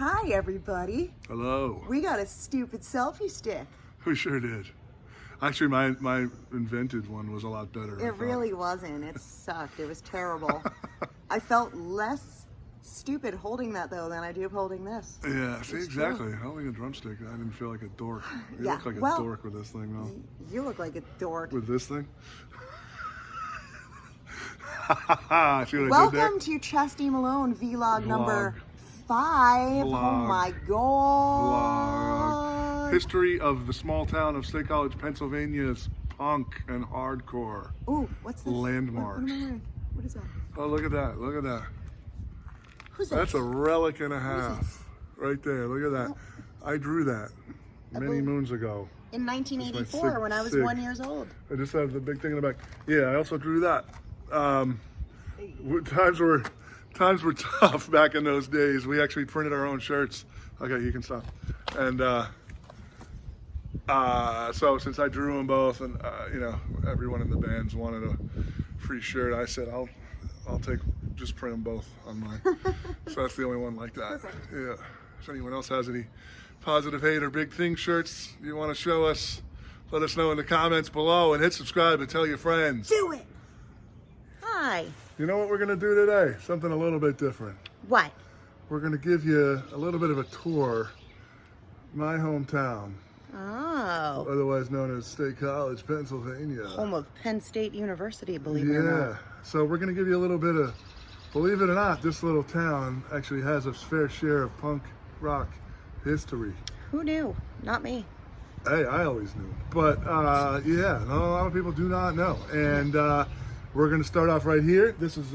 Hi, everybody. Hello. We got a stupid selfie stick. We sure did. Actually, my invented one was a lot better. It really wasn't. It sucked. It was terrible. I felt less stupid holding that, though, than I do holding this. Yeah, see, It's exactly. true. Holding a drumstick, I didn't feel like a dork. You Yeah, look like well, a dork with this thing, though. You look like a dork. With this thing? See what I did there? Welcome to Chesty Malone V-LOG number 5. Vlog. Oh my god. Vlog. History of the small town of State College, Pennsylvania's punk and hardcore Ooh, what's this? landmarks. What am I wearing? What is that? Oh, look at that. Look at that. Who's that? That's a relic and a is half. Right there. Look at that. I drew that many moons ago. In 1984, when I was 1 year old. I just have the big thing in the back. Yeah, I also drew that. Times were tough back in those days. We actually printed our own shirts. Okay, you can stop. And so since I drew them both, and you know, everyone in the bands wanted a free shirt, I said I'll just print them both on mine. So that's the only one like that. Perfect. Yeah. If anyone else has any positive hate or big thing shirts you want to show us, let us know in the comments below, and hit subscribe and tell your friends. Do it. Hi. You know what we're gonna do today? Something a little bit different. What? We're gonna give you a little bit of a tour. My hometown, Oh. otherwise known as State College, Pennsylvania. Home of Penn State University, believe it or Yeah. not. So we're gonna give you a little bit of, believe it or not, this little town actually has a fair share of punk rock history. Who knew? Not me. Hey, I always knew. But yeah, a lot of people do not know. And we're gonna start off right here. This is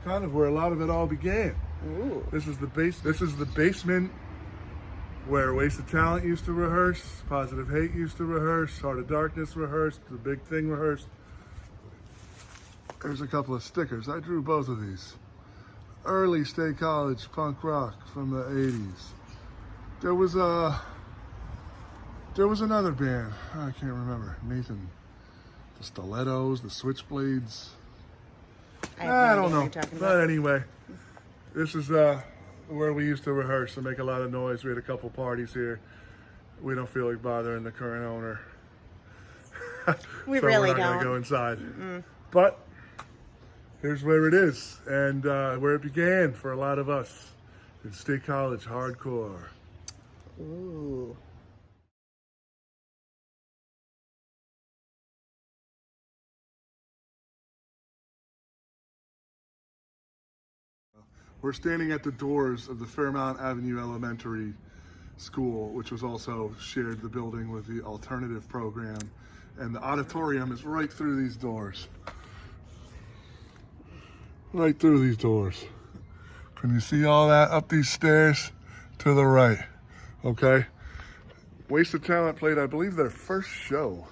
kind of where a lot of it all began. Ooh. This is the basement where Wasted Talent used to rehearse, Positive Hate used to rehearse, Heart of Darkness rehearsed, The Big Thing rehearsed. There's a couple of stickers. I drew both of these. Early State College punk rock from the 80s. There was another band. I can't remember. Nathan. The Stilettos, the Switchblades. I don't know. But anyway, this is where we used to rehearse and make a lot of noise. We had a couple parties here. We don't feel like bothering the current owner. We so really we're not don't. gonna go inside. But here's where it is, and where it began for a lot of us in State College hardcore. Ooh. We're standing at the doors of the Fairmount Avenue Elementary School, which was also shared the building with the alternative program. And the auditorium is right through these doors. Right through these doors. Can you see all that up these stairs to the right? Okay. Wasted Talent played, I believe, their first show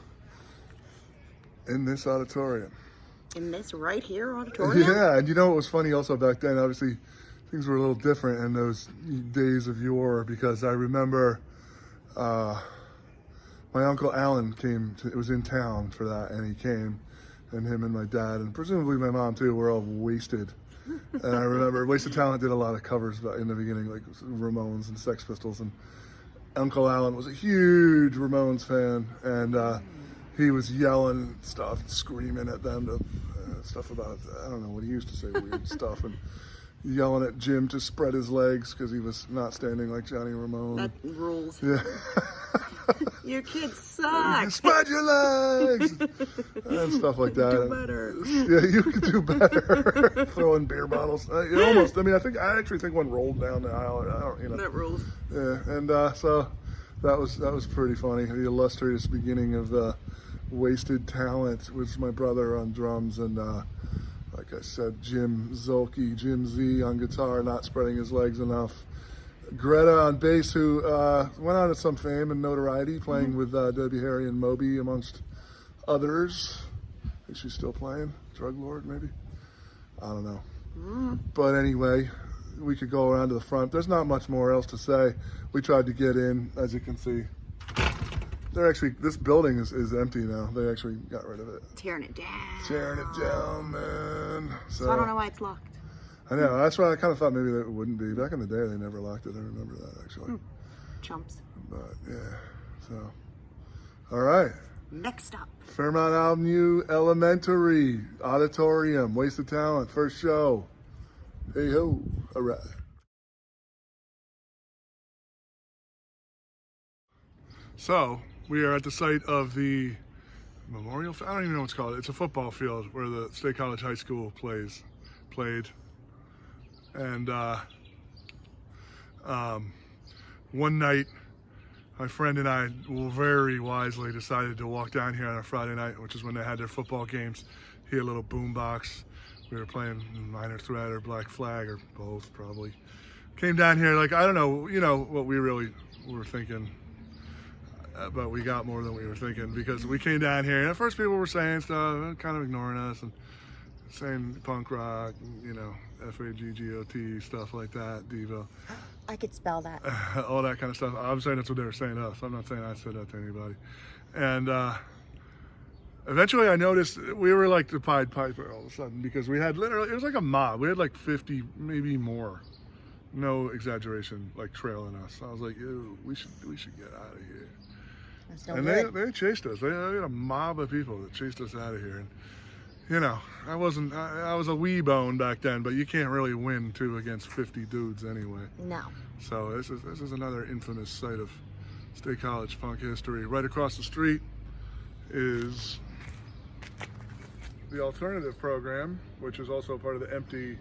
in this auditorium. In this right here auditorium? Yeah, and you know what was funny also back then? Obviously, things were a little different in those days of yore, because I remember my Uncle Alan was in town for that, and he came, and him and my dad, and presumably my mom too, were all wasted. And I remember Wasted Talent did a lot of covers in the beginning, like Ramones and Sex Pistols, and Uncle Alan was a huge Ramones fan, and he was yelling stuff, screaming at them, stuff about, I don't know what he used to say, weird stuff, and yelling at Jim to spread his legs because he was not standing like Johnny Ramone. That rules. Yeah. Your kids suck. Spread your legs! And stuff like that. Do better. Yeah, you could do better. Throwing beer bottles. Almost, I actually think one rolled down the aisle. I don't, you know. That rules. Yeah, and so that was pretty funny. The illustrious beginning of the Wasted Talent was my brother on drums, and like I said, Jim Z on guitar, not spreading his legs enough. Greta on bass, who went on to some fame and notoriety, playing with Debbie Harry and Moby, amongst others. Is she still playing? Drug Lord, maybe? I don't know. But anyway, we could go around to the front. There's not much more else to say. We tried to get in, as you can see. This building is empty now. They actually got rid of it. Tearing it down. Tearing it down, man. So I don't know why it's locked. I know. That's why I kind of thought maybe that it wouldn't be. Back in the day, they never locked it. I remember that, actually. Chumps. But, yeah. So, all right. Next up. Fairmount Avenue Elementary Auditorium. Wasted Talent. First show. Hey ho. All right. So, we are at the site of the Memorial, I don't even know what it's called. It's a football field where the State College High School played. And one night, my friend and I very wisely decided to walk down here on a Friday night, which is when they had their football games. He had a little boom box. We were playing Minor Threat or Black Flag or both, probably. Came down here, like, I don't know, you know, what we really were thinking. But we got more than we were thinking, because we came down here and at first people were saying stuff, kind of ignoring us and saying punk rock, you know, F-A-G-G-O-T, stuff like that, Devo. I could spell that. All that kind of stuff. I'm saying that's what they were saying to us. I'm not saying I said that to anybody. And eventually I noticed we were like the Pied Piper all of a sudden, because we had literally, it was like a mob. We had like 50, maybe more. No exaggeration, like trailing us. I was like, ew, we should get out of here. And they chased us. They had a mob of people that chased us out of here. And, you know, I was a wee bone back then, but you can't really win 2 against 50 dudes anyway. No. So this is another infamous site of State College punk history. Right across the street is the alternative program, which is also part of the empty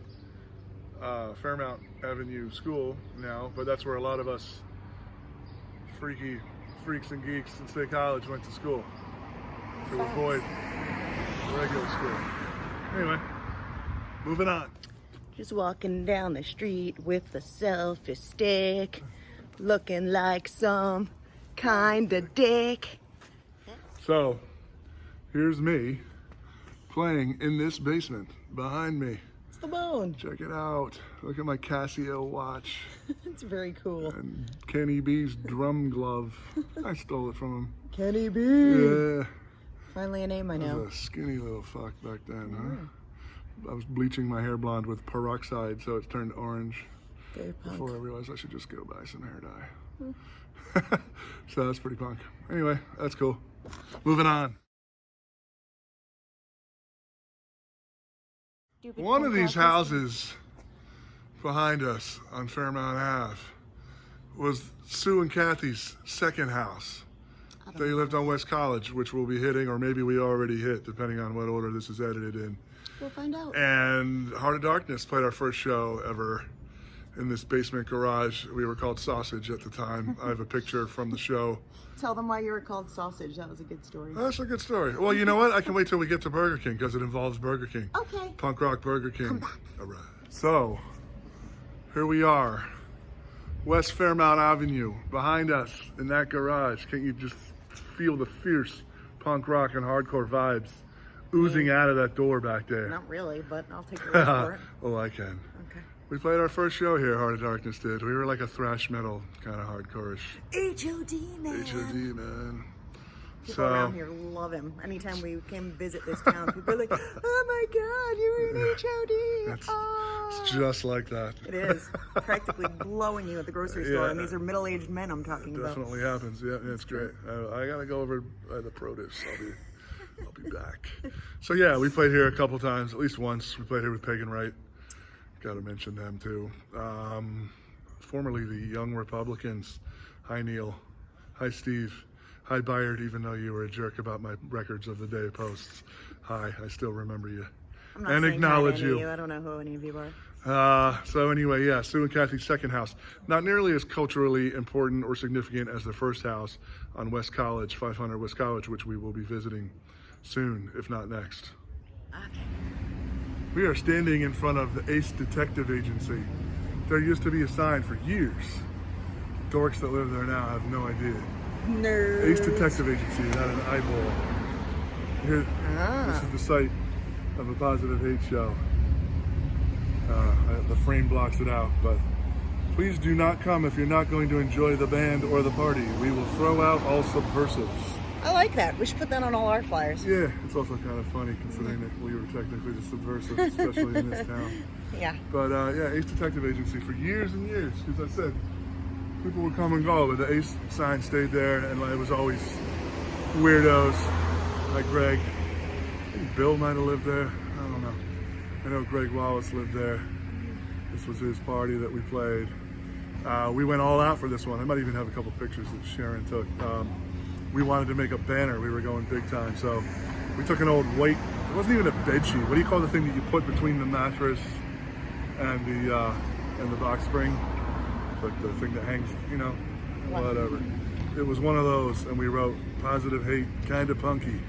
Fairmount Avenue School now, but that's where a lot of us freaks and geeks in State College went to school to avoid the regular school. Anyway, moving on. Just walking down the street with a selfie stick, looking like some kind of dick. So, here's me playing in this basement behind me. It's the bone. Check it out. Look at my Casio watch. It's very cool. And Kenny B's drum glove. I stole it from him. Kenny B. Yeah. Finally a name I know. I was a skinny little fuck back then, huh? I was bleaching my hair blonde with peroxide, so it turned orange. Very punk. Before I realized I should just go buy some hair dye. So that's pretty punk. Anyway, that's cool. Moving on. One of these houses behind us on Fairmount Ave was Sue and Kathy's second house. They lived on West College, which we'll be hitting, or maybe we already hit, depending on what order this is edited in. We'll find out. And Heart of Darkness played our first show ever in this basement garage. We were called Sausage at the time. I have a picture from the show. Tell them why you were called Sausage. That was a good story. That's a good story. Well, you know what? I can wait till we get to Burger King, because it involves Burger King. Okay. Punk rock Burger King. All right. So, here we are. West Fairmount Avenue. Behind us in that garage. Can't you just feel the fierce punk rock and hardcore vibes oozing out of that door back there? Not really, but I'll take your word for it. Oh, I can. Okay. We played our first show here, Heart of Darkness did. We were like a thrash metal kind of hardcore-ish. H.O.D. man. H.O.D. man. People around here love him. Anytime we came visit this town, people are like, oh my God, you're in H.O.D. It's just like that. It is. Practically blowing you at the grocery store. And these are middle-aged men I'm talking about. Definitely happens. Yeah, it's great. I got to go over by the produce. I'll be back. So yeah, we played here a couple times, at least once. We played here with Pagan Right. Got to mention them too. Formerly the Young Republicans. Hi Neil. Hi Steve. Hi Byard, even though you were a jerk about my records of the day posts. Hi, I still remember you. I'm not and saying acknowledge hi to any you. of I don't know who any of you are. So anyway, yeah, Sue and Kathy's second house. Not nearly as culturally important or significant as the first house on West College, 500 West College, which we will be visiting soon, if not next. Okay. We are standing in front of the Ace Detective Agency. There used to be a sign for years. Dorks that live there now have no idea. Nerds. Ace Detective Agency, not an eyeball. Here, This is the site of a Positive Hate show. The frame blocks it out, but please do not come if you're not going to enjoy the band or the party. We will throw out all subversives. I like that. We should put that on all our flyers. Yeah, it's also kind of funny considering that we were technically the subversive, especially in this town. Yeah. But yeah, Ace Detective Agency for years and years, because I said people would come and go, but the Ace sign stayed there, and it was always weirdos like Greg. I think Bill might have lived there. I don't know. I know Greg Wallace lived there. This was his party that we played. We went all out for this one. I might even have a couple pictures that Sharon took. We wanted to make a banner. We were going big time, so we took an old white. It wasn't even a bed sheet. What do you call the thing that you put between the mattress and the box spring? Like the thing that hangs, you know, whatever. It was one of those, and we wrote "Positive Hate, Kinda Punky,"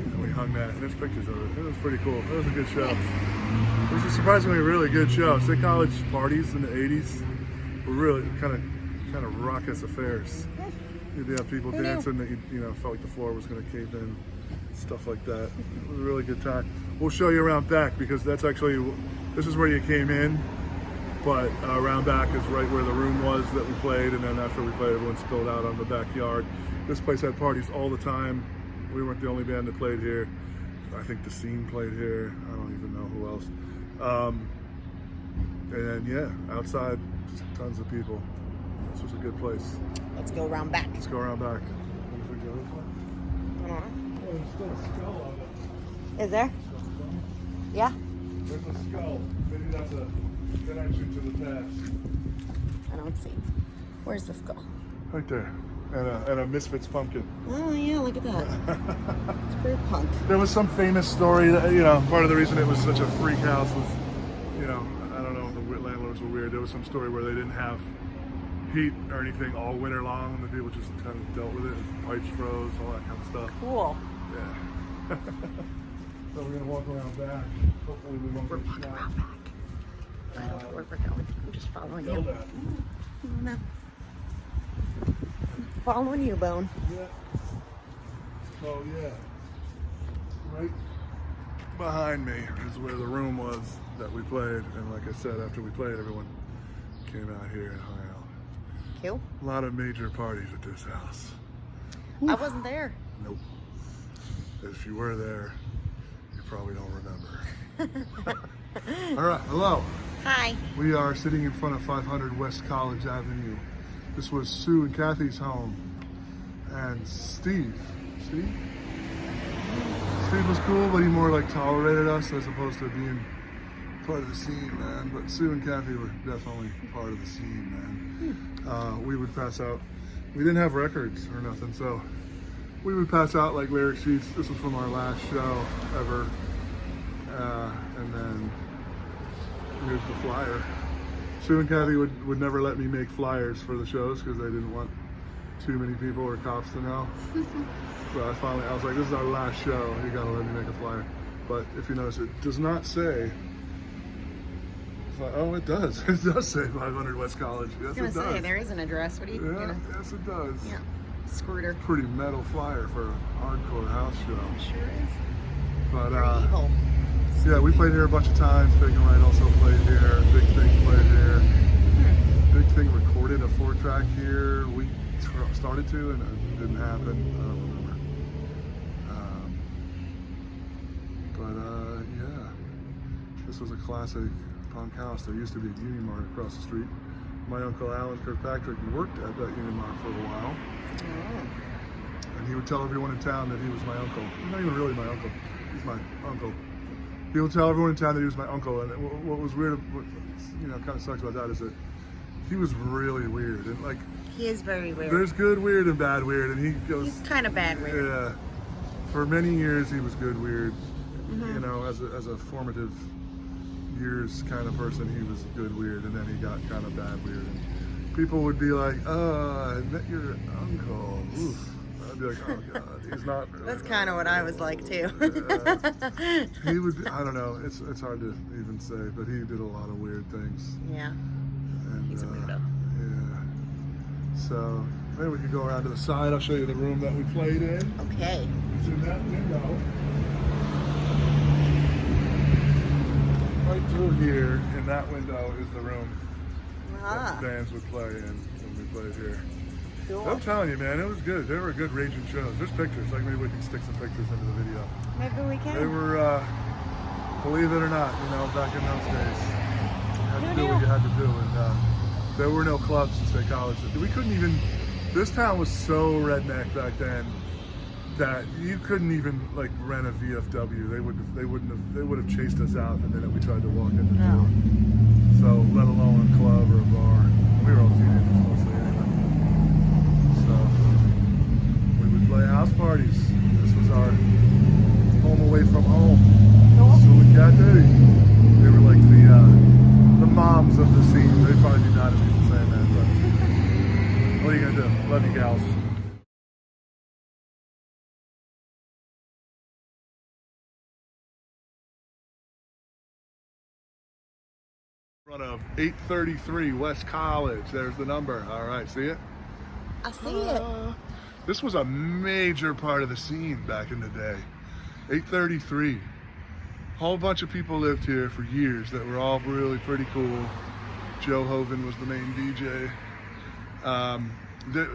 and we hung that. And there's pictures of it. It was pretty cool. It was a good show. It was a surprisingly really good show. State college parties in the '80s were really kind of raucous affairs. You'd have people dancing that you know felt like the floor was going to cave in, stuff like that. It was a really good time. We'll show you around back because that's actually, this is where you came in, but around back is right where the room was that we played, and then after we played, everyone spilled out on the backyard. This place had parties all the time. We weren't the only band that played here. I think The Scene played here. I don't even know who else. And then yeah, outside, just tons of people. This was a good place. Let's go around back. Let's go around back. What if we go this way? I don't know. Oh, there's still a skull on it. Is there? Yeah? There's a skull. Maybe that's a connection to the past. I don't see. Where's the skull? Right there. And a Misfits pumpkin. Oh yeah, look at that. It's very punk. There was some famous story that, you know, part of the reason it was such a freak house was, you know, I don't know, the landlords were weird. There was some story where they didn't have heat or anything all winter long, and the people just kind of dealt with it. Pipes froze, all that kind of stuff. Cool. Yeah. So we're gonna walk around back. Hopefully we won't get shot. Around back. I don't know where we're going. I'm just following you. No. I'm following you, Bone. Yeah. Oh yeah. Right behind me is where the room was that we played, and like I said, after we played, everyone came out here and hung out. Cool. A lot of major parties at this house. I wasn't there. Nope. If you were there, you probably don't remember. All right, hello. Hi. We are sitting in front of 500 West College Avenue. This was Sue and Kathy's home. And Steve was cool, but he more like tolerated us as opposed to being part of the scene, man. But Sue and Kathy were definitely part of the scene, man. We would pass out. We didn't have records or nothing, so we would pass out like lyric sheets. This was from our last show ever. And then here's the flyer. Sue and Kathy would never let me make flyers for the shows because they didn't want too many people or cops to know. But I was like, this is our last show. You gotta let me make a flyer. But if you notice, it does not say. Oh, it does. It does say 500 West College. Yes, I was gonna it say does. there is an address. What do you? Yeah, yes, it does. Yeah. Scooter. Pretty metal flyer for a hardcore house show. Sure is. But Very evil. yeah, we played here a bunch of times. Big and Right also played here. Big Thing played here. Big Thing recorded a 4-track here. We started to, and it didn't happen. I don't remember. Yeah, this was a classic punk house. There used to be a Union Mart across the street. My uncle Alan Kirkpatrick worked at that Union Mart for a while. Oh. And he would tell everyone in town that he was my uncle. He's not even really my uncle. He's my uncle. He would tell everyone in town that he was my uncle. And what was weird, what, you know, kind of sucks about that is that he was really weird. And like, He is very weird. there's good weird and bad weird. And he goes, He's kind of bad weird. yeah. For many years, he was good weird. You know, as a formative years kind of person, he was good weird. And then he got kind of bad weird. And people would be like, I met your uncle. Oof. I'd be like, oh God, he's not really. That's kind of what I was like too. He would, I don't know, it's hard to even say, but he did a lot of weird things. Yeah. And, He's a weirdo. Yeah. So, maybe we could go around to the side. I'll show you the room that we played in. Okay. It's in that window. Right through here, in that window, is the room that bands would play in when we played here. Cool. I'm telling you, man, it was good. They were good raging shows. There's pictures. Like maybe we can stick some pictures into the video. Maybe we They can. were, believe it or not, you know, back in those days, you had to do what you had to do. And there were no clubs in State College. We couldn't even. This town was so redneck back then that you couldn't even like rent a VFW. They would have chased us out the minute we tried to walk in the door. So let alone a club or a bar. We were all teenagers mostly anyway. So we would play house parties. This was our home away from home. So we got there. They were like the moms of the scene. They probably do not have for saying that, but what are you gonna do? Love you gals. In front of 833 West College. There's the number. All right, see it? I see it. This was a major part of the scene back in the day. 833. Whole bunch of people lived here for years that were all really pretty cool. Joe Hoven was the main DJ.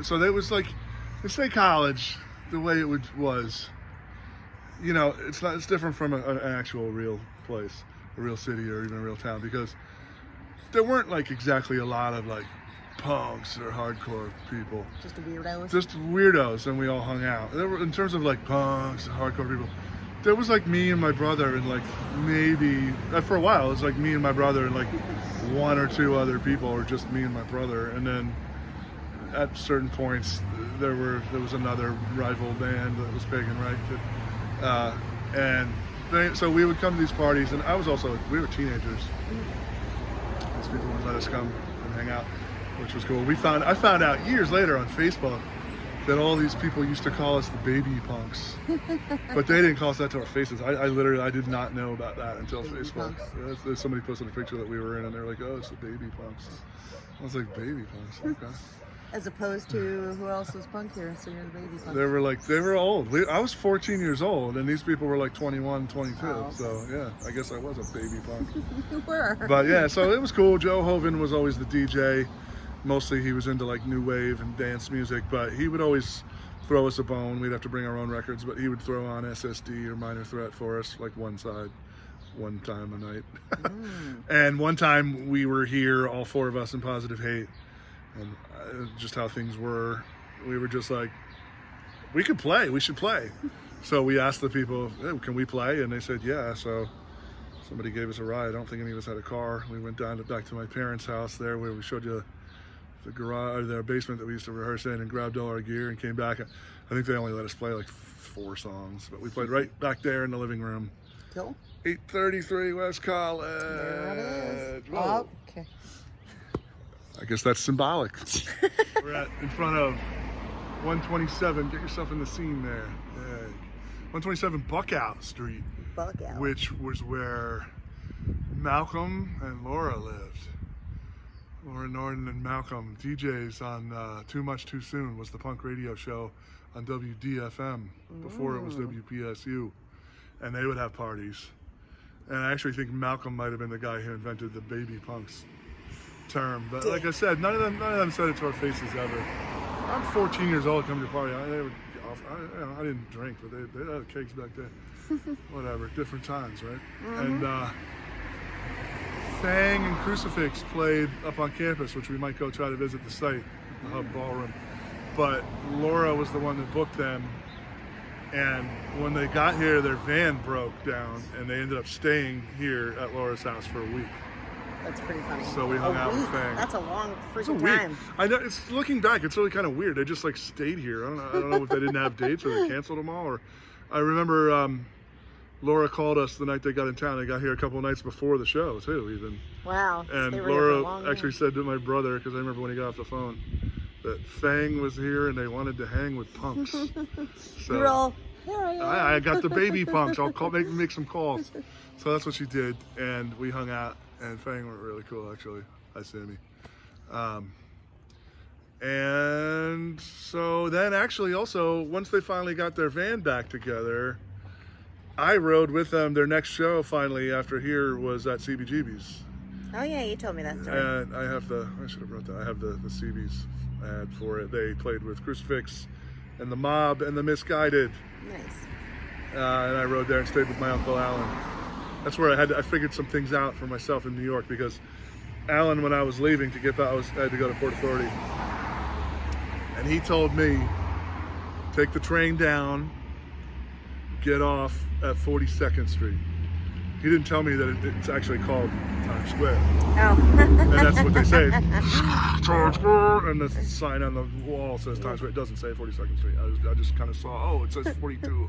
So there was like, in State College, the way it was, you know, it's different from an actual real place, a real city or even a real town, because there weren't like exactly a lot of like punks or hardcore people. Just weirdos. Just weirdos, and we all hung out. There were, in terms of like punks and hardcore people, there was like me and my brother and like maybe, for a while, it was like me and my brother and like one or two other people, or just me and my brother. And then at certain points, there was another rival band that was Pagan Right. So we would come to these parties, and we were teenagers. These people would let us come and hang out, which was cool. I found out years later on Facebook that all these people used to call us the baby punks, but they didn't call us that to our faces. I did not know about that until baby Facebook. Somebody posted a picture that we were in, and they're like, "Oh, it's the baby punks." I was like, "Baby punks, okay." As opposed to who else was punk here, so you're the baby punk. They were old. I was 14 years old, and these people were like 21, 22. Oh. So yeah, I guess I was a baby punk. You were. But yeah, so it was cool. Joe Hoven was always the DJ. Mostly he was into like new wave and dance music, but he would always throw us a bone. We'd have to bring our own records, but he would throw on SSD or Minor Threat for us, like one side, one time a night. And one time we were here, all four of us in Positive Hate, and just how things were, we were just like, we should play. So we asked the people, hey, can we play? And they said, yeah. So somebody gave us a ride. I don't think any of us had a car. We went back to my parents' house there, where we showed you the garage, or their basement that we used to rehearse in, and grabbed all our gear and came back. I think they only let us play like 4 songs, but we played right back there in the living room. Cool. 833 West College. There it is. Whoa. Okay. I guess that's symbolic. We're in front of 127. Get yourself in the scene there. Yeah. 127 Buckout Street. Buckout. Which was where Malcolm and Laura lived. Laura Norton and Malcolm, DJs on Too Much Too Soon, was the punk radio show on WDFM before it was WPSU, and they would have parties. And I actually think Malcolm might have been the guy who invented the baby punks term. But like I said, none of them said it to our faces ever. I'm 14 years old coming to a party. I didn't drink, but they had cakes back then. Whatever, different times, right? And Fang and Crucifix played up on campus, which we might go try to visit the site, the Hub Ballroom. But Laura was the one that booked them, and when they got here, their van broke down, and they ended up staying here at Laura's house for a week. That's pretty funny. So we hung out with Fang. That's a long It's a freaking week. time. I know. It's looking back, it's really kind of weird. They just like stayed here. I don't know if they didn't have dates or they canceled them all. Or I remember Laura called us the night they got in town. They got here a couple of nights before the show too, even. Wow. And they were here for a Laura long actually time. said to my brother, because I remember when he got off the phone, that Fang was here and they wanted to hang with punks. So You're all, here I am. I got the baby punks. I'll make some calls. So that's what she did, and we hung out. And Fang were really cool, actually. Hi, Sammy. And so then actually also, once they finally got their van back together, I rode with them. Their next show finally after here was at CBGB's. Oh yeah, you told me that story. And I should have wrote that. I have the CB's ad for it. They played with Crucifix and the Mob and the Misguided. Nice. And I rode there and stayed with my Uncle Alan. That's where I figured some things out for myself in New York, because Alan, when I was leaving to get back, I had to go to Port Authority. And he told me, take the train down, get off at 42nd Street. He didn't tell me that it's actually called Times Square. Oh. And that's what they say. Times Square, and the sign on the wall says Times Square. It doesn't say 42nd Street. I just kind of saw, oh, it says 42.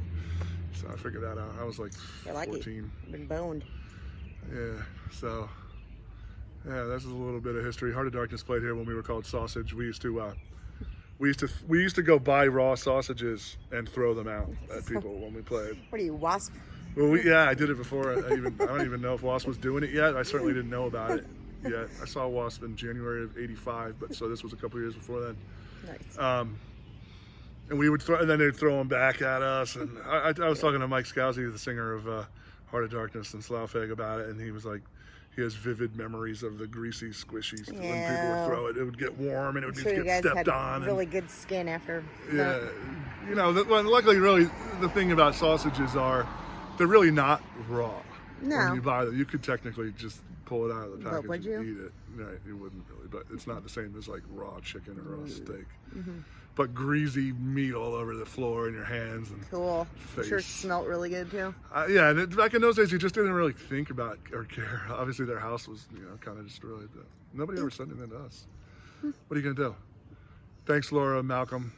So I figured that out. I was like 14. Been boned. Yeah, so, yeah, this is a little bit of history. Heart of Darkness played here when we were called Sausage. We used to go buy raw sausages and throw them out at people when we played. What are you, Wasp? Well, I did it before. I don't even know if Wasp was doing it yet. I certainly didn't know about it yet. I saw Wasp in January of '85, but so this was a couple years before then. Nice. And we would throw, and then they'd throw them back at us. And I was talking to Mike Scousy, the singer of Heart of Darkness and Slough-Fag, about it, and he was like, he has vivid memories of the greasy squishies. Yeah. When people would throw it, it would get warm and it would I'm sure you get guys stepped had on. really good skin after. Yeah, you know, luckily, really, the thing about sausages are, they're really not raw. No. When you buy them, you could technically just pull it out of the package would and you? eat it. Right, you wouldn't really, but it's not the same as like raw chicken or raw steak. Mm-hmm. But greasy meat all over the floor in your hands and Cool. face. Sure smelled really good too. Yeah, and back in those days, you just didn't really think about or care. Obviously, their house was, kind of destroyed. But nobody ever said anything to us. What are you gonna do? Thanks, Laura, Malcolm.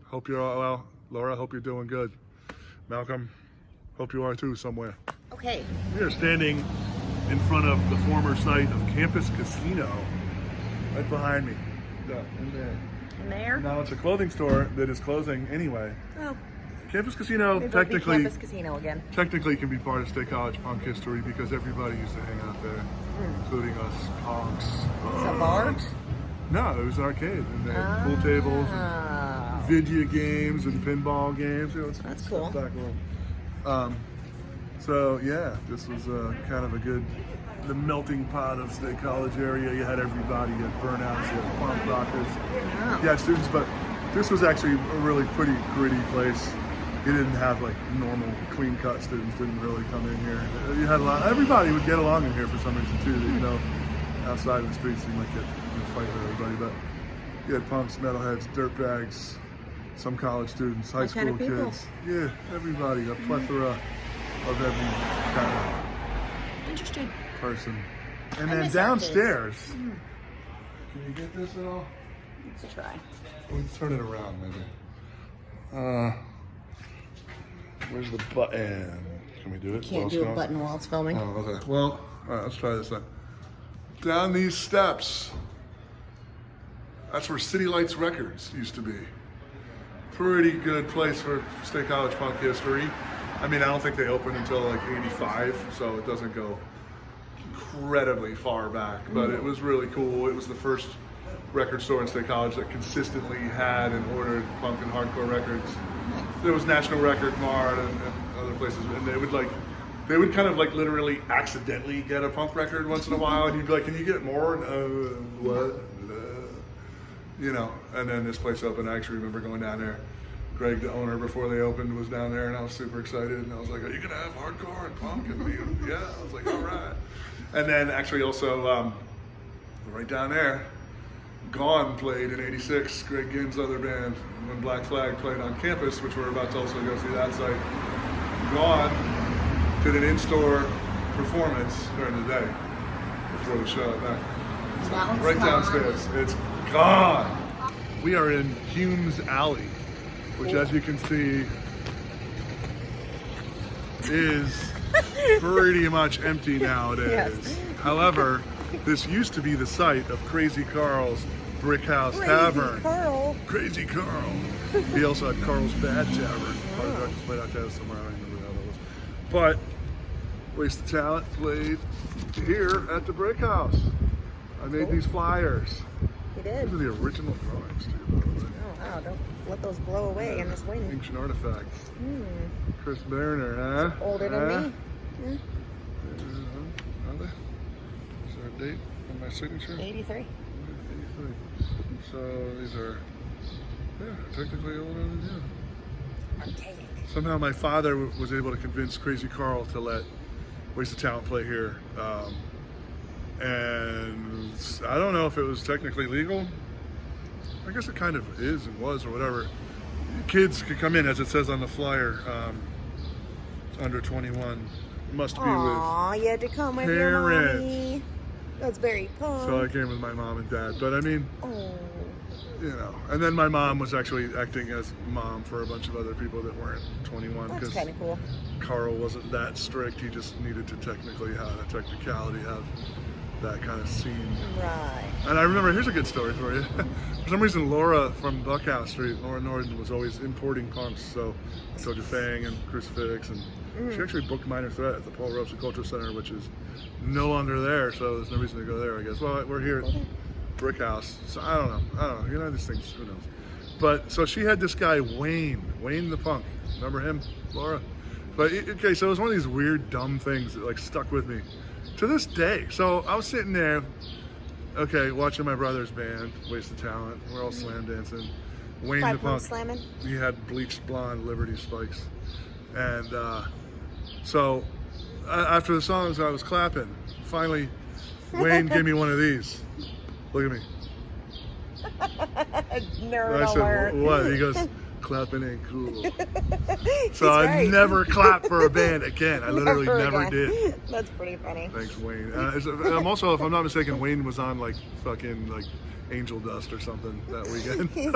Hope you're all well. Laura, hope you're doing good. Malcolm, hope you are too somewhere. Okay. We are standing in front of the former site of Campus Casino, right behind me. In there. In there? Now it's a clothing store that is closing anyway. Oh. Campus Casino Maybe it'll be technically Campus Casino again. technically can be part of State College punk history because everybody used to hang out there, including us punks. It's a bar? No, it was an arcade, and they had pool tables, and Oh. video games, and pinball games. That's cool. Spectacular. So yeah, this was kind of the melting pot of State College area. You had everybody, you had burnouts, you had punk rockers, you had students, but this was actually a really pretty gritty place. You didn't have like normal clean cut students didn't really come in here. You had everybody would get along in here for some reason too. Outside in the streets you might get fight with everybody, but you had punks, metalheads, dirtbags, some college students, high school kind of people? kids. Yeah, everybody, a plethora of every kind of Interesting. person. And I then miss downstairs, can you get this at all? Let's try. Let's turn it around maybe. Where's the button? Can we do it? Can't do a button while it's filming. Oh, okay. Well, all right, let's try this then. Down these steps, that's where City Lights Records used to be. Pretty good place for State College punk history. I mean, I don't think they opened until like '85, so it doesn't go incredibly far back, but it was really cool. It was the first record store in State College that consistently had and ordered punk and hardcore records. There was National Record Mart and other places, and they would kind of like literally accidentally get a punk record once in a while, and you'd be like, "Can you get more?" And, what? And then this place opened. I actually remember going down there. Greg, the owner, before they opened, was down there, and I was super excited. And I was like, "Are you gonna have hardcore and punk?" And yeah, I was like, "All right." And then actually also right down there, Gone played in '86. Greg Ginn's other band, when Black Flag played on campus, which we're about to also go see that site. Gone did an in-store performance during the day before the show. Right downstairs. It's Gone. We are in Hume's Alley, which, as you can see, is pretty much empty nowadays. Yes. However, this used to be the site of Crazy Carl's Brick House Tavern. Carl. Crazy Carl. He also had Carl's Bad Tavern. Part of Darkness played out there somewhere. I don't remember how that was. But Waste of Talent played here at the Brick House. I made these flyers. You did? These are the original drawings, too, by the way. Oh, wow. Don't let those blow away in this wind. Ancient artifacts. Chris Berner, huh? Older than me. Yeah. Are they? There's our date on my signature? 83. 83. So these are, yeah, technically older than you. Archaic. Somehow my father was able to convince Crazy Carl to let Wasted Talent play here. And I don't know if it was technically legal. I guess it kind of is and was or whatever. Kids could come in, as it says on the flyer, under 21. Must be Aww, with you had to come with parents. your mommy. That's very fun. So I came with my mom and dad. But I mean, Oh. you know, and then my mom was actually acting as mom for a bunch of other people that weren't 21. That's Because kind of cool. Carl wasn't that strict. He just needed to technically have a technicality, have that kind of scene. Right. And I remember, here's a good story for you. For some reason, Laura from Buckhouse Street, Laura Norden, was always importing punks. So I told you Fang and Crucifix, and she actually booked Minor Threat at the Paul Robeson Cultural Center, which is no longer there. So there's no reason to go there, I guess. Well, we're here at Brick House, so I don't know. You know, these things, who knows? But so she had this guy Wayne the punk. Remember him, Laura? But okay, so it was one of these weird, dumb things that like stuck with me to this day. So I was sitting there, okay, watching my brother's band, Wasted Talent. We're all slam dancing. Wayne the punk. Slamming. He had bleached blonde Liberty spikes, and so after the songs, I was clapping. Finally, Wayne gave me one of these. Look at me. Nerd I said, alert. what? He goes, clapping ain't cool. He's So I right. never clapped for a band again. I literally never again. did. That's pretty funny. Thanks, Wayne. I'm also, if I'm not mistaken, Wayne was on like fucking like Angel Dust or something that weekend. He's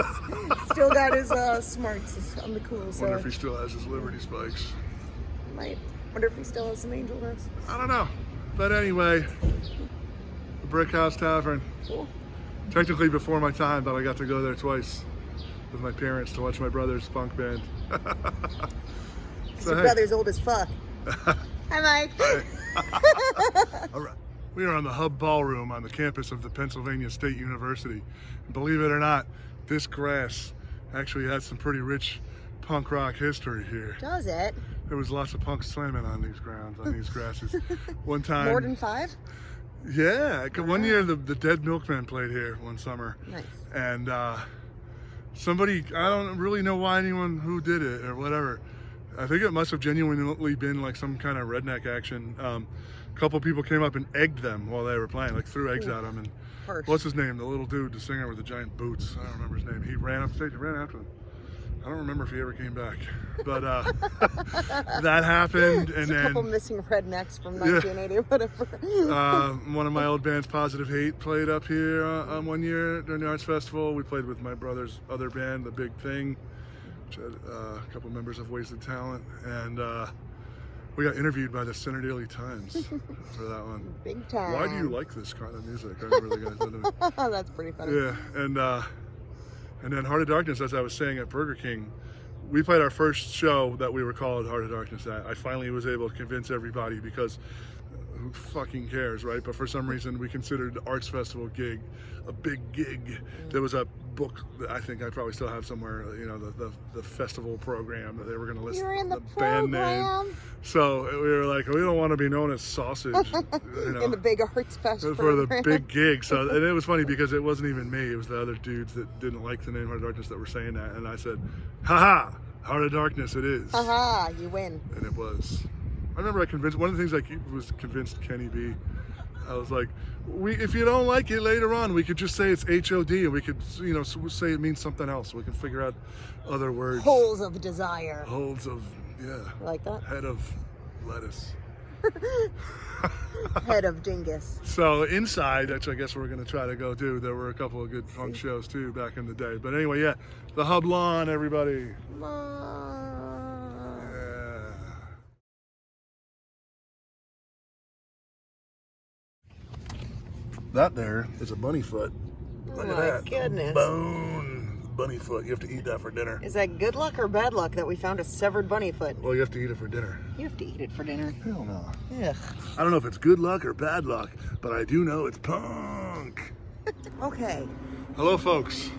still got his smarts on the cool Wonder side. if he still has his Liberty spikes. Might. Wonder if he still has some angel dust. I don't know. But anyway, the Brick House Tavern. Cool. Technically before my time, but I got to go there twice with my parents to watch my brother's punk band. Your brother's old as fuck. Hi, Mike. All right. We are on the Hub Ballroom on the campus of the Pennsylvania State University. And believe it or not, this grass actually has some pretty rich punk rock history here. Does it? There was lots of punks slamming on these grounds, on these grasses. One time. More than 5? Yeah. One year the Dead Milkmen played here one summer. Nice. And somebody, I don't really know why anyone who did it or whatever. I think it must have genuinely been like some kind of redneck action. A couple people came up and egged them while they were playing, like threw eggs at them. And Harsh. what's his name? The little dude, the singer with the giant boots. I don't remember his name. He ran up stage, he ran after them. I don't remember if he ever came back, but that happened. And a then couple missing rednecks from 1980 or whatever. one of my old bands, Positive Hate, played up here one year during the Arts Festival. We played with my brother's other band, The Big Thing, which had a couple members of Wasted Talent, and we got interviewed by the Center Daily Times for that one. Big time. Why do you like this kind of music? I remember the guy said to me. That's pretty funny. Yeah, and then Heart of Darkness, as I was saying at Burger King, we played our first show that we were called Heart of Darkness at. I finally was able to convince everybody because who fucking cares, right? But for some reason, we considered the Arts Festival gig a big gig. There was a book that I think I probably still have somewhere, you know, the festival program that they were going to list You're in the band name. program. So we were like, we don't want to be known as Sausage, you know, In the big Arts Fest for the program. big gig. So, and it was funny because it wasn't even me. It was the other dudes that didn't like the name Heart of Darkness that were saying that. And I said, haha, Heart of Darkness it is. Haha, you win. And it was. I remember I convinced, one of the things I was convinced Kenny B. I was like, if you don't like it later on, we could just say it's HOD and we could, you know, say it means something else. We can figure out other words. Holes of desire. Holes of, yeah. You like that? Head of lettuce. Head of dingus. So inside, which I guess we're going to try to go do, there were a couple of good punk shows too back in the day. But anyway, yeah, the Hub Lawn, everybody. Yeah. That there is a bunny foot. Look at that. Goodness. Bone bunny foot. You have to eat that for dinner. Is that good luck or bad luck that we found a severed bunny foot? Well, you have to eat it for dinner. You have to eat it for dinner. Hell no. Ugh. I don't know if it's good luck or bad luck, but I do know it's punk. Okay. Hello, folks.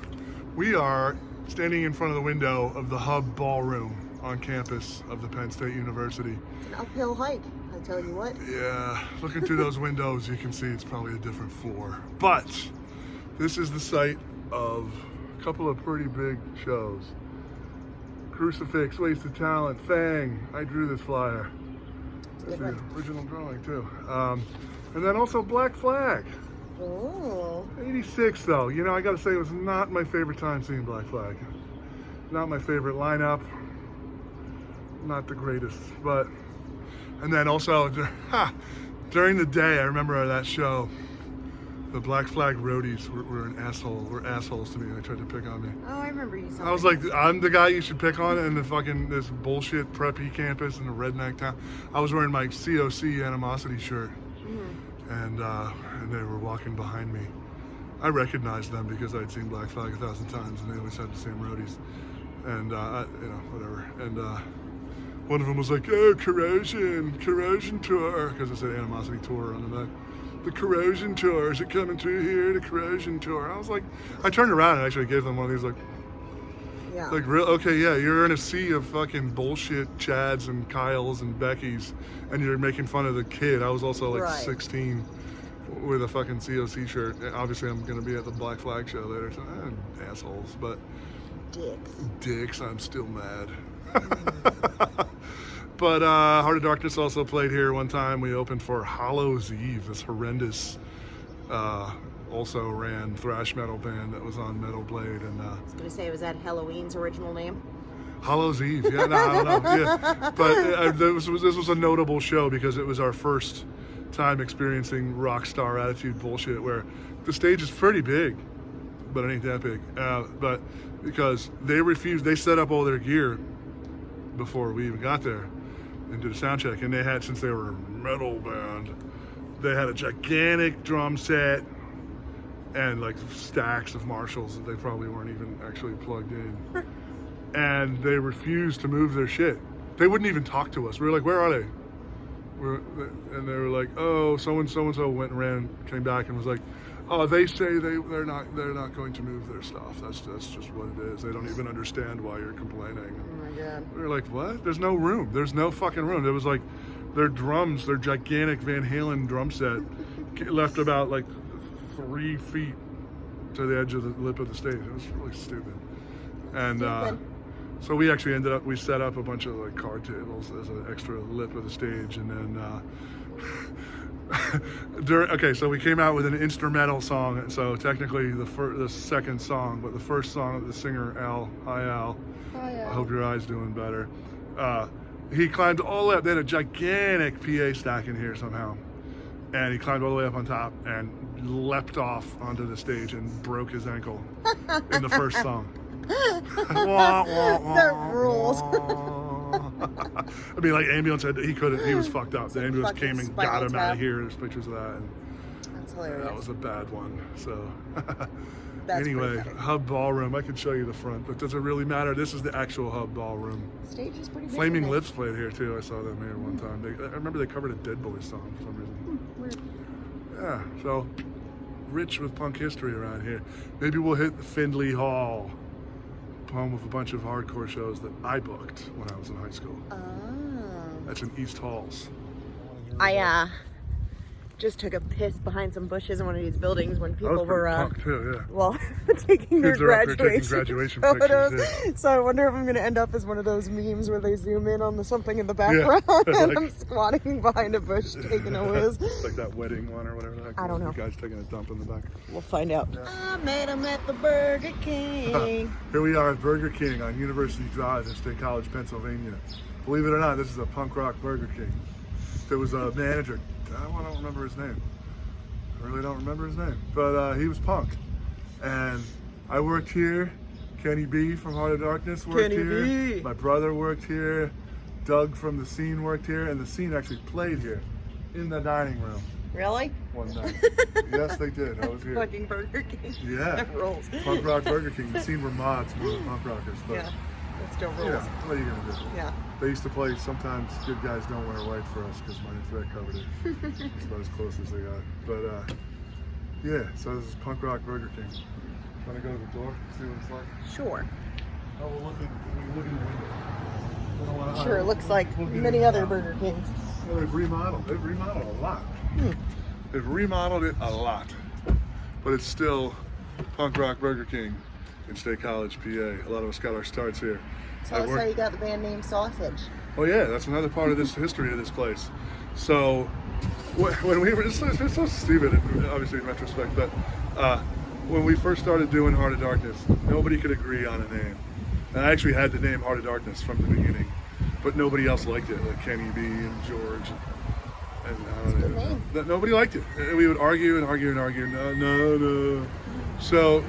We are standing in front of the window of the Hub Ballroom on campus of the Penn State University. It's an uphill hike. tell you what. Yeah, looking through those windows, you can see it's probably a different floor. But this is the site of a couple of pretty big shows. Crucifix, Wasted Talent, Fang. I drew this flyer. That's the original drawing too. And then also Black Flag. Oh. 86 though. You know, I gotta say it was not my favorite time seeing Black Flag. Not my favorite lineup. Not the greatest, but. And then also, during the day, I remember that show, the Black Flag roadies were assholes to me. They tried to pick on me. Oh, I remember you. I was like, I'm the guy you should pick on in the fucking, this bullshit preppy campus in the redneck town. I was wearing my COC animosity shirt, and they were walking behind me. I recognized them because I'd seen Black Flag 1,000 times, and they always had the same roadies. And, you know, whatever. And, one of them was like, oh, Corrosion Tour, because it said Animosity Tour on the back. The Corrosion Tour, is it coming through here? The Corrosion Tour. I was like, I turned around and actually gave them one of these, like, yeah. Like, real, okay, yeah, you're in a sea of fucking bullshit Chads and Kyles and Beckys, and you're making fun of the kid. I was also like 16 with a fucking COC shirt. Obviously, I'm going to be at the Black Flag show later, so assholes, but dicks, I'm still mad. But Heart of Darkness also played here one time. We opened for Hollow's Eve, this horrendous, also ran thrash metal band that was on Metal Blade. And I was going to say, was that Halloween's original name? Hollow's Eve, yeah, no, I don't know. Yeah. But this was a notable show because it was our first time experiencing rock star attitude bullshit where the stage is pretty big, but it ain't that big. But because they set up all their gear before we even got there and did a sound check, and they had, since they were a metal band, they had a gigantic drum set and like stacks of Marshalls that they probably weren't even actually plugged in. And they refused to move their shit. They wouldn't even talk to us. We were like, where are they? And they were like, oh, so-and-so went and ran, came back and was like, oh, they say they're not going to move their stuff. That's just what it is. They don't even understand why you're complaining. Oh my God. We were like, what? There's no room. There's no fucking room. It was like their drums, their gigantic Van Halen drum set left about like 3 feet to the edge of the lip of the stage. It was really stupid. And so we actually we set up a bunch of like card tables as an extra lip of the stage, and then so we came out with an instrumental song. So technically the second song, but the first song, the singer Al, hi Al, I hope your eye's doing better. He climbed all the way up. They had a gigantic PA stack in here somehow, and he climbed all the way up on top and leapt off onto the stage and broke his ankle in the first song. That rules. I mean, like, ambulance had, he was fucked up. The ambulance came and got him out of here. There's pictures of that. And that's hilarious. That was a bad one. So That's anyway, Hub Ballroom. I can show you the front, but does it really matter? This is the actual Hub Ballroom. Stage is pretty big. Flaming Lips played here too. I saw them here one time. I remember they covered a Dead Boys song for some reason. Weird. Yeah, so rich with punk history around here. Maybe we'll hit Findlay Hall, home of a bunch of hardcore shows that I booked when I was in high school. Oh. That's in East Halls. I just took a piss behind some bushes in one of these buildings when people were punk too, yeah. well, taking their graduation photos. Pictures, yeah. So I wonder if I'm going to end up as one of those memes where they zoom in on something in the background and I'm squatting behind a bush taking a whiz. Like that wedding one or whatever the heck. I don't know. The guy's taking a dump in the back. We'll find out. Yeah. I met him at the Burger King. Here we are at Burger King on University Drive in State College, Pennsylvania. Believe it or not, this is a punk rock Burger King. There was a manager. I don't remember his name. I really don't remember his name. But he was punk. And I worked here. Kenny B from Heart of Darkness worked here. My brother worked here. Doug from The Scene worked here. And The Scene actually played here in the dining room. Really? One night. Yes, they did. I was here. Fucking Burger King. Yeah. That rolls. Punk rock Burger King. The Scene were mods, more than punk rockers. But yeah. That still rolls. yeah, what are you going to do? Yeah. They used to play Sometimes Good Guys Don't Wear White for us because Minor Threat covered it. It's about as close as they got. But yeah, so this is Punk Rock Burger King. Want to go to the door, see what it's like? Sure. Oh, we'll look in the window. Sure, it looks like many other Burger Kings. Well, they've remodeled. They've remodeled a lot. They've remodeled it a lot. But it's still punk rock Burger King in State College, PA. A lot of us got our starts here. Tell us how you got the band name Sausage. Oh yeah, that's another part of this history of this place. So when we were, it's so stupid, obviously in retrospect, but when we first started doing Heart of Darkness, nobody could agree on a name. And I actually had the name Heart of Darkness from the beginning, but nobody else liked it, like Kenny B and George. And nobody liked it. We would argue and argue and argue. No. So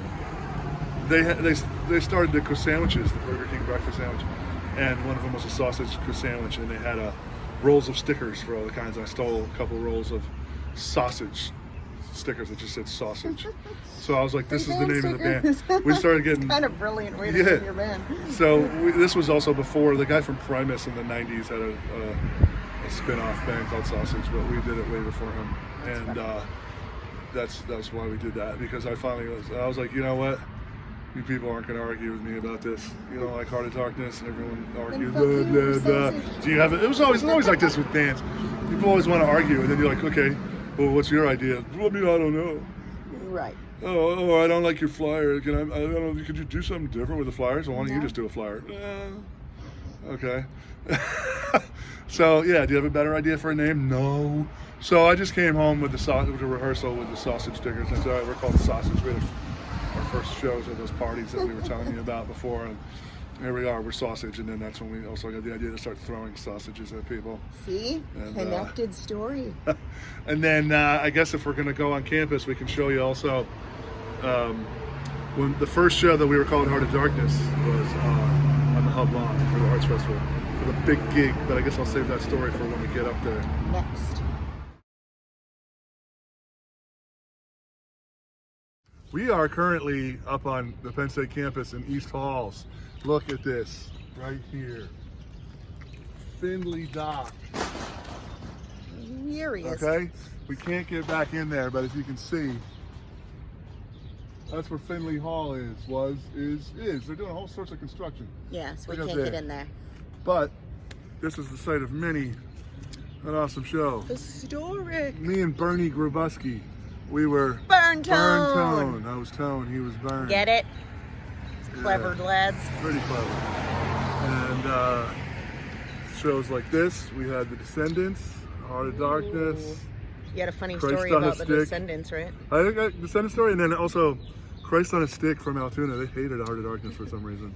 they started the sandwiches, the Burger King breakfast sandwich, and one of them was a sausage sandwich, and they had rolls of stickers for all the kinds. I stole a couple rolls of sausage stickers that just said sausage. So I was like, this is the name of the band. We started getting kind of brilliant way to name your band. So this was also before the guy from Primus in the 90s had a spin-off band called Sausage, but we did it way before him. That's why we did that, because I was like, you know what? You people aren't going to argue with me about this. You don't like Heart of Darkness, and everyone argues. Do you have it? It was always like this with bands. People always want to argue, and then you're like, okay, well, what's your idea? Well, I don't know. Right. Oh, I don't like your flyer. I don't know. Could you do something different with the flyers? Or why don't you just do a flyer? Okay. So yeah, do you have a better idea for a name? No. So I just came home with the rehearsal with the sausage stickers, and so we're called Sausage. We had our first shows at those parties that we were telling you about before, and here we are, we're Sausage, and then that's when we also got the idea to start throwing sausages at people. See? Connected story. And then I guess if we're going to go on campus, we can show you also when the first show that we were called Heart of Darkness was on the Hub Lawn for the Arts Festival, for the big gig, but I guess I'll save that story for when we get up there. Next. We are currently up on the Penn State campus in East Halls. Look at this right here. Finley Dock. Here he is. Okay? We can't get back in there, but as you can see, that's where Finley Hall is. They're doing all sorts of construction. Yeah, so we can't get in there. But this is the site of many an awesome show. Historic. Me and Bernie Grubuski, we were Burn Tone. Burn Tone. I was Tone, he was Burn. Get it? It's clever, lads. Pretty clever. And shows like this, we had The Descendants, Heart of Darkness. You had a funny Christ story on a about the Stick. Descendants, right? I think a Descendants story, and then also Christ on a Stick from Altoona. They hated Heart of Darkness for some reason.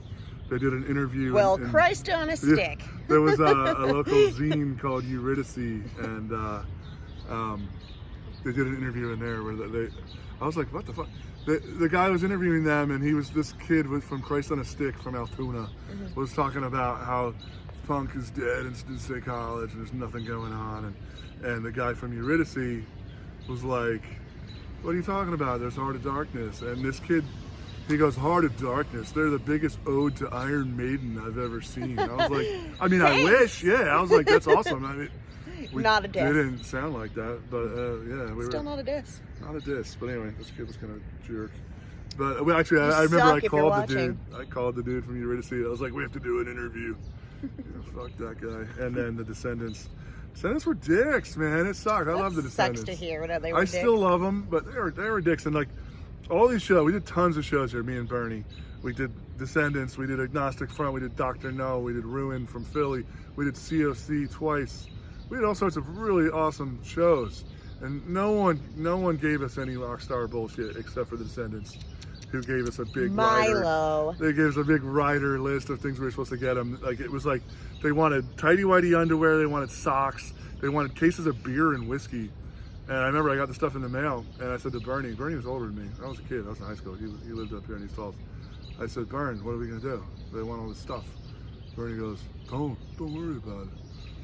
They did an interview. Well, Christ on a Stick. There was a local zine called Eurydice, and they did an interview in there where I was like, what the fuck? The guy was interviewing them, and he was this kid from Christ on a Stick from Altoona, was talking about how punk is dead in State College and there's nothing going on, and the guy from Eurydice was like, what are you talking about? There's Heart of Darkness. And this kid, he goes, Heart of Darkness, they're the biggest ode to Iron Maiden I've ever seen. I was like, I mean, I wish, yeah. I was like, that's awesome. I mean, not a diss. It didn't sound like that, but yeah. Still not a diss. Not a diss, but anyway, this kid was kind of a jerk. But actually, I remember I called the dude. I called the dude from Eurydice. I was like, we have to do an interview. Fuck that guy. And then the Descendants. Descendants were dicks, man. It sucked. I love the Descendants. Sucks to hear that they were dicks. Still love them, but they were dicks. And like all these shows, we did tons of shows here. Me and Bernie. We did Descendants. We did Agnostic Front. We did Dr. No. We did Ruin from Philly. We did COC twice. We did all sorts of really awesome shows. And no one gave us any rock star bullshit except for the Descendants, who gave us a big Milo. They gave us a big rider list of things we were supposed to get them. Like, it was like they wanted tighty-whitey underwear, they wanted socks, they wanted cases of beer and whiskey. And I remember I got the stuff in the mail, and I said to Bernie was older than me. I was a kid, I was in high school. He lived up here in East Falls. I said, Bern, what are we gonna do? They want all this stuff. Bernie goes, don't worry about it.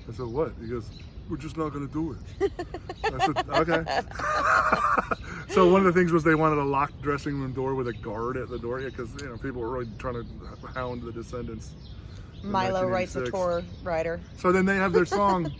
I said, what? He goes, we're just not going to do it. I said, okay. So one of the things was they wanted a locked dressing room door with a guard at the door, because people were really trying to hound the Descendants. Milo writes a tour rider. So then they have their song.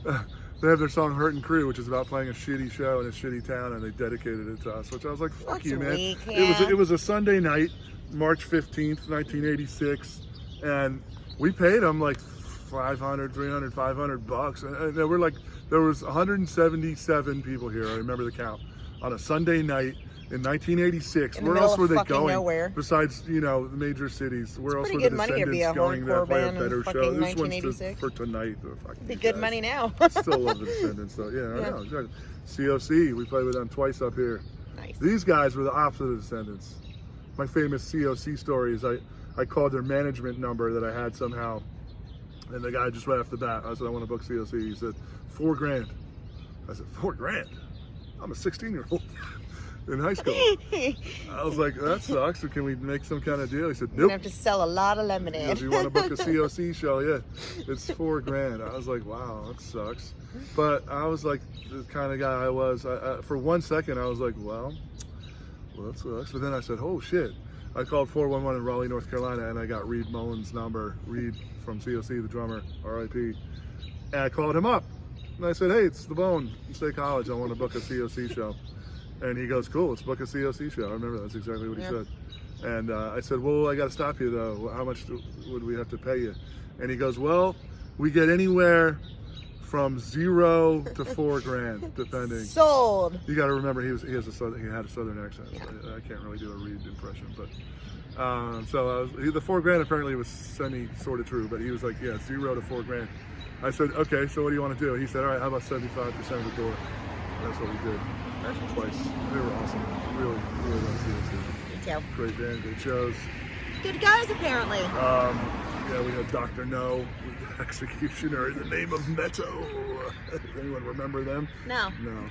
They have their song "Hurtin' Crew," which is about playing a shitty show in a shitty town, and they dedicated it to us. Which I was like, "Fuck That's you, man!" weak, yeah. It was a Sunday night, March 15th, 1986, and we paid them like $500, $300, $500, and there were there was 177 people here. I remember the count on a Sunday night in 1986. Where else were they going? Nowhere. Besides, the major cities. Where else were pretty the good money to be a Descendants going to hardcore play a band in better show? fucking This one's 1986. for tonight. Be good money now. I still love the Descendants though. Yeah, I know. Exactly. COC, we played with them twice up here. Nice. These guys were the opposite of the Descendants. My famous COC story is I called their management number that I had somehow, and the guy just right off the bat, I said, I want to book COC. He said, $4,000. I said, $4,000? I'm a 16-year-old in high school. I was like, that sucks. So can we make some kind of deal? He said, nope. You're gonna have to sell a lot of He lemonade. goes, you want to book a COC show? Yeah, it's $4,000. I was like, wow, that sucks. But I was like, the kind of guy I was. For 1 second, I was like, well, that sucks. But then I said, oh shit. I called 411 in Raleigh, North Carolina, and I got Reed Mullins' number. Reed from COC, the drummer, R.I.P. And I called him up. And I said, hey, it's The Bone from State College. I want to book a COC show. And he goes, cool, let's book a COC show. I remember that's exactly what he said. And I said, well, I got to stop you, though. How much would we have to pay you? And he goes, well, we get anywhere from $0 to $4,000, depending. Sold. You got to remember, he had a southern accent. Yeah. So I can't really do a Reed impression, but the $4,000 apparently was sort of true. But he was like, yeah, $0 to $4,000. I said, okay, so what do you want to do? He said, all right, how about 75% of the door? That's what we did. Twice. They were awesome. Really, really love COC. Me too. Great band, great shows. Good guys, apparently. Yeah, we had Dr. No, Executioner in the Name of Meto. Anyone remember them? No. No.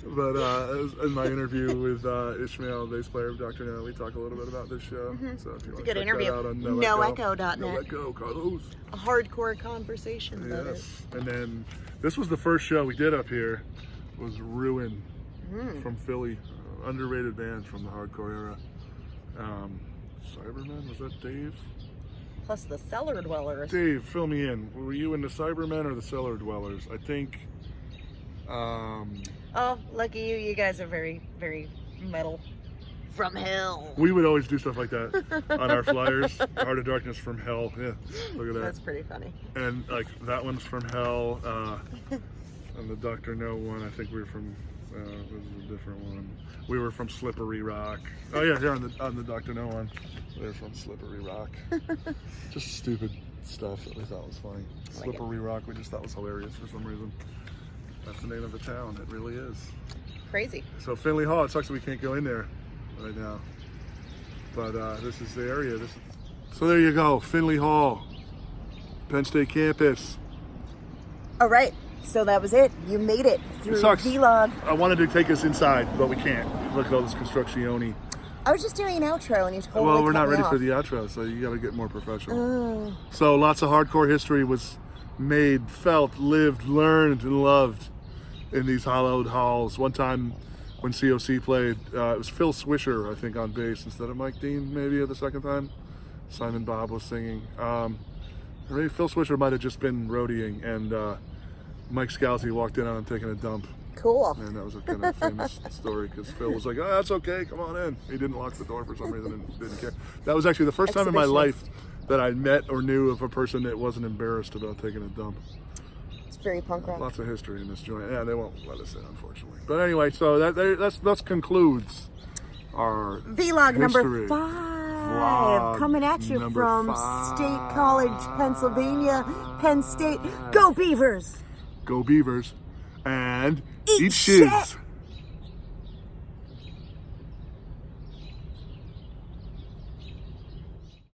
But in my interview with Ishmael, bass player of Dr. No, we talk a little bit about this show. So if you want to check that out on NoEcho.net. No Echo, Carlos. A hardcore conversation. Yes. And then this was the first show we did up here. Was Ruin from Philly, underrated band from the hardcore era. Cybermen, was that Dave? Plus the Cellar Dwellers. Dave, fill me in. Were you in the Cybermen or the Cellar Dwellers? I think. Oh, lucky you! You guys are very, very metal. From hell. We would always do stuff like that on our flyers. Heart of Darkness from Hell. Yeah, look at that. That's pretty funny. And like that one's from Hell. And the Dr. No one, I think we were from. This is a different one. We were from Slippery Rock. Oh yeah, here on the Dr. No one. They're from Slippery Rock. Just stupid stuff that we thought was funny. Slippery Rock, we just thought was hilarious for some reason. That's the name of the town. It really is. Crazy. So Finley Hall. It sucks that we can't go in there right now. But this is the area. So there you go, Finley Hall, Penn State campus. All right. So that was it. You made it through V-LOG. I wanted to take us inside, but we can't. Look at all this construction-y. I was just doing an outro and you totally Well, we're not ready off. for the outro, so you got to get more professional. Oh. So lots of hardcore history was made, felt, lived, learned, and loved in these hollowed halls. One time when COC played, it was Phil Swisher, I think, on bass instead of Mike Dean, maybe the second time. Simon Bob was singing. Or maybe Phil Swisher might have just been roadieing, and Mike Scalzi walked in on him taking a dump. Cool. And that was a kind of famous story because Phil was like, oh, that's okay, come on in. He didn't lock the door for some reason and didn't care. That was actually the first time in my life that I met or knew of a person that wasn't embarrassed about taking a dump. It's very punk rock. Lots of history in this joint. Yeah, they won't let us in, unfortunately. But anyway, so that concludes our V-LOG history. number 5. Vlog Coming at you number from 5. State College, Pennsylvania, Penn State. Go Beavers! Go Beavers. And Eat shiz. shit.